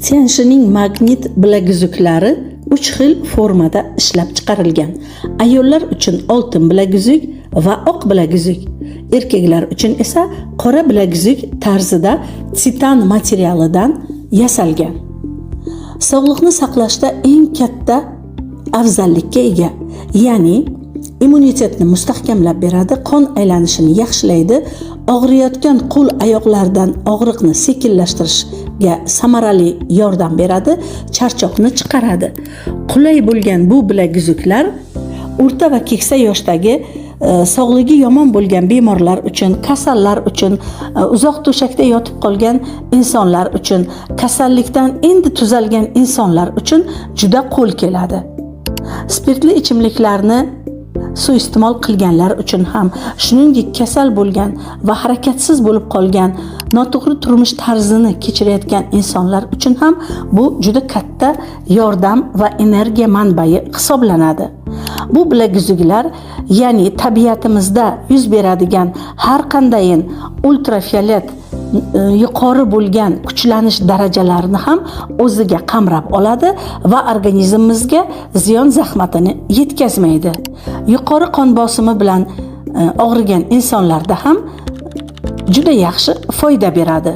Tianshining magnit bilaguzuklari 3 xil formada ishlab chiqarilgan. Ayollar uchun oltin bilaguzuk va oq bilaguzuk, erkaklar uchun esa qora bilaguzuk tarzida titan materialidan yasalgan. Sog'liqni saqlashda eng katta afzallikka ega, ya'ni immunitetni mustahkamlab beradi, qon aylanishini yaxshilaydi, og'riyotgan qo'l-oyoqlardan og'riqni sekinlashtirishga samarali yordam beradi, charchoqni chiqaradi. Qulay bo'lgan bu bilaguzuklar o'rta va keksa yoshdagi sog'ligi yomon bo'lgan bemorlar uchun, kasallar uchun, uzoq to'shakda yotib qolgan insonlar uchun, kasallikdan endi tuzalgan insonlar uchun juda qo'l keladi. Spirtli ichimliklarni suiiste'mol qilganlar uchun ham, shuningdek kasal bo'lgan va harakatsiz bo'lib qolgan, noto'g'ri turmush tarzini kechirayotgan insonlar uchun ham bu juda katta yordam va energiya manbai hisoblanadi. Bu bilaguzuklar, ya'ni tabiatimizda yuz beradigan har qandayin ultrafiolet yuqori bo'lgan kuchlanish darajalarini ham o'ziga qamrab oladi va organizmimizga ziyon zahmatini yetkazmaydi. Yuqori qon bosimi bilan og'rigan insonlarda ham juda yaxshi foyda beradi.